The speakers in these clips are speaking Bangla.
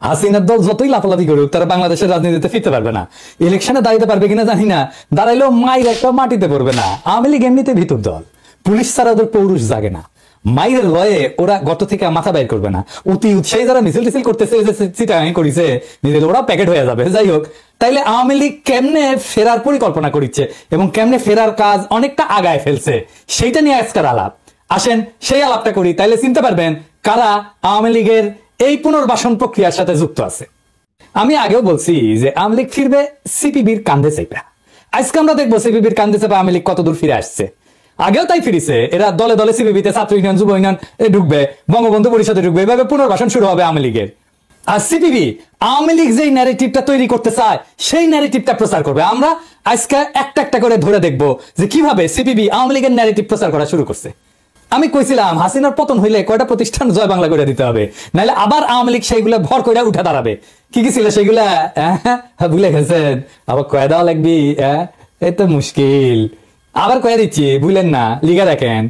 হাসিনার দল যতই লাফালাফি করুক তারা বাংলাদেশের রাজনীতিতে ফিরতে পারবে না। ইলেকশনে দাঁড়াতে পারবে কিনা জানি না, দাঁড়াইলেও মাইর একটা মাটিতে পড়বে না। আওয়ামী লীগ এমনিতে ভিতর দল, পুলিশ ছাড়া ওদের পৌরুষ জাগে না। মাইরের লয়ে ওরা গত থেকে মাথা বাইর করবে না। অতি উৎসাহী যারা মিছিল টিছিল করতেছে, করেছে নিজেদের, ওরা প্যাকেট হয়ে যাবে। যাই হোক, তাইলে আওয়ামী লীগ কেমনে ফেরার পরিকল্পনা করছে এবং কেমনে ফেরার কাজ অনেকটা আগায় ফেলছে, সেইটা নিয়ে আজকের আলাপ। আসেন সেই আলাপটা করি, তাইলে চিনতে পারবেন কারা আওয়ামী লীগের এই পুনর্বাসন প্রক্রিয়ার সাথে যুক্ত আছে। আমি আগেও বলছি যে আওয়ামী লীগ ফিরবে সিপিবির কান্ধে চেপে। আজকে আমরা দেখবো সিপিবির কান্ধে চেপে আওয়ামী লীগ কতদূর ফিরে আসছে। আগেও তাই ফিরেছে, এরা দলে দলে সিপিবিতে ছাত্র ইউনিয়ন, যুব ইউনিয়ন ঢুকবে, বঙ্গবন্ধু পরিষদে ঢুকবে, এভাবে পুনর্বাসন শুরু হবে আওয়ামী লীগের। আর সিপিবি আওয়ামী লীগ যেই ন্যারেটিভটা তৈরি করতে চায় সেই ন্যারেটিভটা প্রচার করবে। আমরা আজকে একটা একটা করে ধরে দেখবো যে কিভাবে সিপিবি আওয়ামী লীগের ন্যারেটিভ প্রচার করা শুরু করছে। আমি কইছিলাম হাসিনার পতন হইলে কয়টা প্রতিষ্ঠান জয় বাংলা করে দিতে হবে, নাহলে আবার আওয়ামী লীগ সেইগুলো ভর করে উঠে দাঁড়াবে। কি কি ছিল সেগুলা ভুলে গেছেন? আবার কয়ে দেওয়া লাগবি, এই তো মুশকিল। আবার কয়ে দিচ্ছি, ভুলেন না, লিখে রাখেন,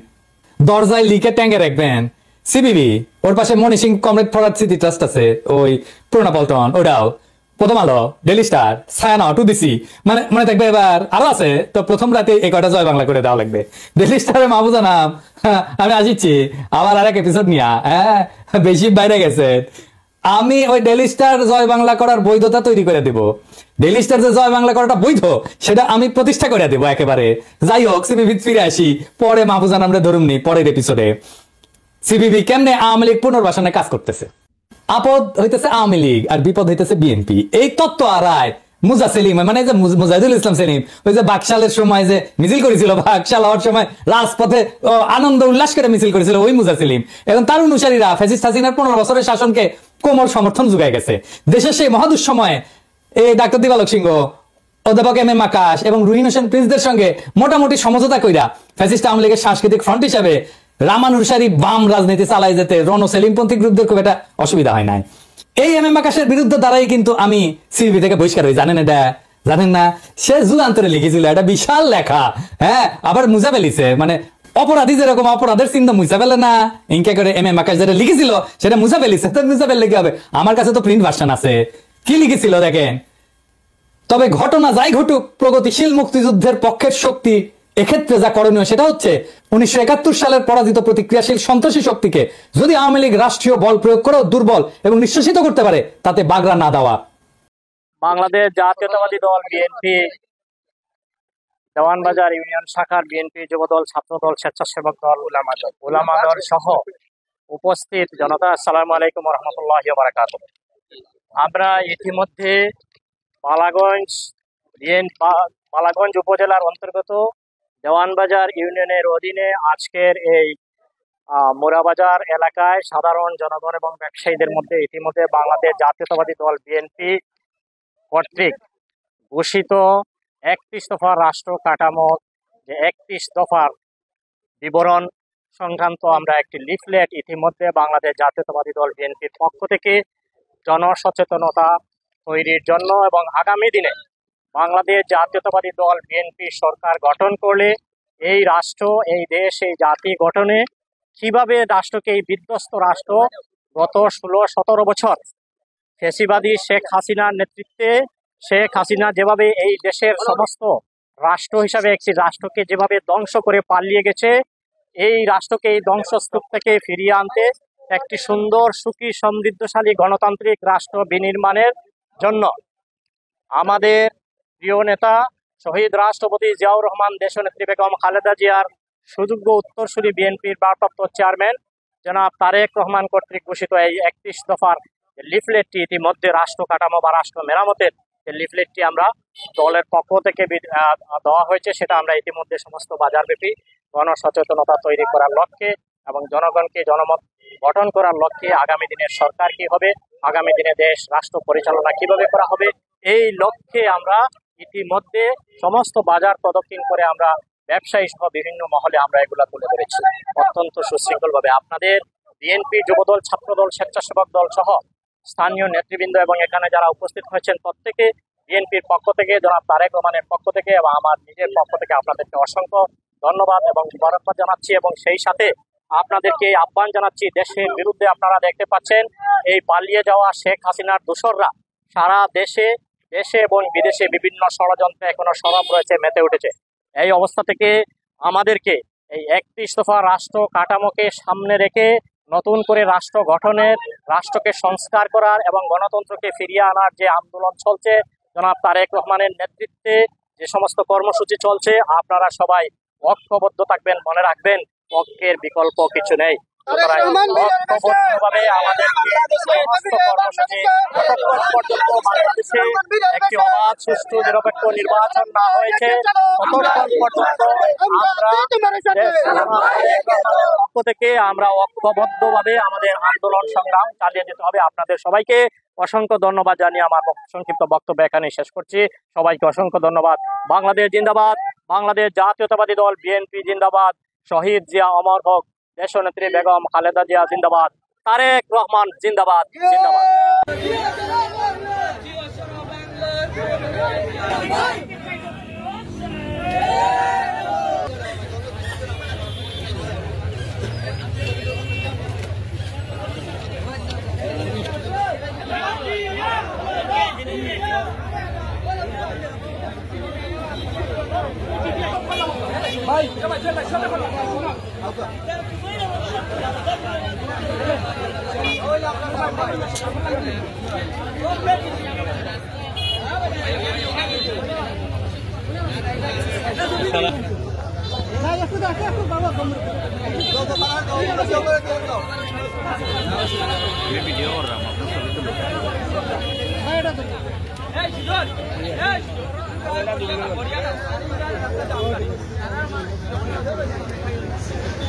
দরজায় লিখে ট্যাঙ্গে রাখবেন। সিপিবি, ওর পাশে মনি সিং কমরেড ফরওয়ার্ড স্মৃতি ট্রাস্ট আছে, ওই পুরোনা পল্টন, ওটাও, প্রথম আলো, ডেইলি স্টার, ছায়ানট, টুবিসি, মানে মনে থাকবে। এবার আরো আছে তো, প্রথম রাতে এই কয়টা জয় বাংলা করে দেওয়া লাগবে। ডেইলি স্টারে মাহবুজা নাম, আমি আসিচ্ছি আবার আর এক এপিসোড নিয়া, বেশি বাইরে গেছে। আমি ওই ডেইলি স্টার জয় বাংলা করার বৈধতা তৈরি করে দিব। ডেইলি স্টার যে জয় বাংলা করাটা বৈধ সেটা আমি প্রতিষ্ঠা করে দেবো একেবারে। যাই হোক, সিপিবি ফিরে আসি, পরে মাহবুজা নামরে ধরুননি পরের এপিসোডে। সিপিবি কেমনে আওয়ামী লীগ পুনর্বাসনে কাজ করতেছে। আপদ হইতেছে আওয়ামী লীগ আর বিপদ হইতেছে বিএনপি। এই তত্ত্ব আড়ায় মুজা সেলিম, মানে যে মুজাহিদুল ইসলাম সেলিম, ওই যে বাকশালের সময় যে মিছিল করেছিল, বাকশাল হওয়ার সময় রাজপথে আনন্দ উল্লাস করে মিছিল করেছিল, ওই মুজা সেলিম এবং তার অনুসারীরা ফ্যাসিস্ট হাসিনার 15 বছরের শাসনকে কোমল সমর্থন যোগায় গেছে। দেশের সেই মহাদুঃসময়ে এই ডাক্তার দিবালক সিংহ, অধ্যাপক এম এম আকাশ এবং রুহিন হোসেন প্রিন্সদের সঙ্গে মোটামুটি সমঝোতা কইরা ফ্যাসিস্ট আওয়ামী লীগের সাংস্কৃতিক ফ্রন্ট হিসাবে রামানুসারী বাম রাজনীতি চালাই যেতে রণ সেলিমপন্থী গ্রুপদের খুব একটা অসুবিধা হয় নাই। এই এম এম আকাশের বিরুদ্ধে দ্বারাই কিন্তু আমি সিপিবি থেকে বহিষ্কার হই। জানেন এটা? জানেন না? সে যুগান্তরে লিখেছিল একটা বিশাল লেখা, আবার মুছা ফেলিছে। মানে অপরাধী যেরকম অপরাধের চিহ্ন মুছা ফেলে না, ইনকা করে এম এম আকাশ যেটা লিখেছিল সেটা মুছা ফেলিছে। তো মুছা ফেললে কি হবে? আমার কাছে তো প্রিন্ট ভার্সন আছে। কি লিখেছিল দেখেন। তবে ঘটনা যাই ঘটুক, প্রগতিশীল মুক্তিযুদ্ধের পক্ষের শক্তি এক্ষেত্রে যা করণীয় সেটা হচ্ছে 1971 সালের পরাজিত প্রতিক্রিয়াশীল সন্ত্রাসী শক্তিকে যদি আওয়ামী লীগ রাষ্ট্রীয় বল প্রয়োগ করেও দুর্বল এবং নিঃশেষিত করতে পারে, তাতে বাগড়া না দেওয়া। বাংলাদেশ জাতীয়তাবাদী দল বিএনপি, দেওয়ানবাজার ইউনিয়ন শাখার বিএনপি যুবদল, ছাত্রদল, স্বেচ্ছাসেবক দল, উলামা দল সহ উপস্থিত জনতা, আসসালামু আলাইকুম ওয়া রাহমাতুল্লাহি ওয়া বারাকাতুহু। আমরা ইতিমধ্যে বালাগঞ্জ উপজেলার অন্তর্গত দেওয়ানবাজার ইউনিয়নের অধীনে আজকের এই মোরাবাজার এলাকায় সাধারণ জনগণ এবং ব্যবসায়ীদের মধ্যে ইতিমধ্যে বাংলাদেশ জাতীয়তাবাদী দল বিএনপি কর্তৃক ঘোষিত 31 দফার রাষ্ট্র কাঠামো, যে 31 দফার বিবরণ সংক্রান্ত আমরা একটি লিফলেট ইতিমধ্যে বাংলাদেশ জাতীয়তাবাদী দল বিএনপির পক্ষ থেকে জনসচেতনতা তৈরির জন্য এবং আগামী দিনে বাংলাদেশ জাতীয়তাবাদী দল বিএনপি সরকার গঠন করলে এই রাষ্ট্র, এই দেশ, এই জাতি গঠনে কিভাবে রাষ্ট্রকে, এই বিধ্বস্ত রাষ্ট্র গত 16-17 বছর ফ্যাসিবাদী শেখ হাসিনার নেতৃত্বে, শেখ হাসিনা যেভাবে এই দেশের সমস্ত রাষ্ট্র হিসাবে একটি রাষ্ট্রকে যেভাবে ধ্বংস করে পালিয়ে গেছে, এই রাষ্ট্রকে এই ধ্বংসস্তূপ থেকে ফিরিয়ে আনতে একটি সুন্দর, সুখী, সমৃদ্ধশালী গণতান্ত্রিক রাষ্ট্র বিনির্মাণের জন্য আমাদের প্রিয় নেতা শহীদ রাষ্ট্রপতি জিয়াউর রহমান, দেশনেত্রী বেগম খালেদা জিয়ার সুযোগ্য উত্তরসূরি বিএনপির ভারপ্রাপ্ত চেয়ারম্যান জনাব তারেক রহমান কর্তৃক ঘোষিত এই 31 দফার লিফলেটটি ইতিমধ্যে রাষ্ট্র কাঠামো বা রাষ্ট্র মেরামতের যে লিফলেটটি আমরা দলের পক্ষ থেকে দেওয়া হয়েছে, সেটা আমরা ইতিমধ্যে সমস্ত বাজারব্যাপী গণসচেতনতা তৈরি করার লক্ষ্যে এবং জনগণকে জনমত গঠন করার লক্ষ্যে আগামী দিনের সরকার কি হবে, আগামী দিনে দেশ রাষ্ট্র পরিচালনা কিভাবে করা হবে, এই লক্ষ্যে আমরা ইতিমধ্যে সমস্ত বাজার প্রদক্ষিণ করে আমরা ব্যবসায়ী সহ বিভিন্ন মহলে আমরা এগুলা তুলে ধরেছি অত্যন্ত সুশৃঙ্খল ভাবে। আপনাদের বিএনপি যুবদল, ছাত্রদল, স্বেচ্ছাসেবক দল সহ স্থানীয় নেতৃবৃন্দ এবং এখানে যারা উপস্থিত হয়েছেন প্রত্যেকে বিএনপির পক্ষ থেকে, জনাব তারেক রহমানের পক্ষ থেকে এবং আমার নিজের পক্ষ থেকে আপনাদেরকে অসংখ্য ধন্যবাদ এবং মুবারকবাদ জানাচ্ছি এবং সেই সাথে আপনাদেরকে আহ্বান জানাচ্ছি, দেশের বিরুদ্ধে আপনারা দেখতে পাচ্ছেন এই পালিয়ে যাওয়া শেখ হাসিনার দোসররা সারা দেশে এবং বিদেশে বিভিন্ন ষড়যন্ত্রে এখনো সরব রয়েছে, মেতে উঠেছে। এই অবস্থা থেকে আমাদেরকে এই 31 দফা রাষ্ট্র কাঠামোকে সামনে রেখে নতুন করে রাষ্ট্র গঠনের, রাষ্ট্রকে সংস্কার করার এবং গণতন্ত্রকে ফিরিয়ে আনার যে আন্দোলন চলছে, জনাব তারেক রহমানের নেতৃত্বে যে সমস্ত কর্মসূচি চলছে, আপনারা সবাই ঐক্যবদ্ধ থাকবেন। মনে রাখবেন, পক্ষের বিকল্প কিছু নেই। সুতরাং ঐক্যবদ্ধভাবে আমাদের সমস্ত কর্মসূচি যতক্ষণ পর্যন্ত বাংলাদেশে একটি অবাধ, সুষ্ঠু, নিরপেক্ষ নির্বাচন না হয়েছে ততক্ষণ পর্যন্ত পক্ষ থেকে আমরা ঐক্যবদ্ধভাবে আমাদের আন্দোলন সংগ্রাম চালিয়ে যেতে হবে। আপনাদের সবাইকে অসংখ্য ধন্যবাদ জানিয়ে আমার সংক্ষিপ্ত বক্তব্য এখানে শেষ করছি। সবাইকে অসংখ্য ধন্যবাদ। বাংলাদেশ জিন্দাবাদ, বাংলাদেশ জাতীয়তাবাদী দল বিএনপি জিন্দাবাদ, শহীদ জিয়া অমর হোক, দেশনেত্রী বেগম খালেদা জিয়া জিন্দাবাদ, তারেক রহমান জিন্দাবাদ জিন্দাবাদ।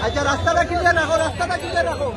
আচ্ছা, রাস্তাটা ক্লিয়ার রাখো, রাস্তাটা ক্লিয়ার রাখো।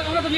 আমরা তো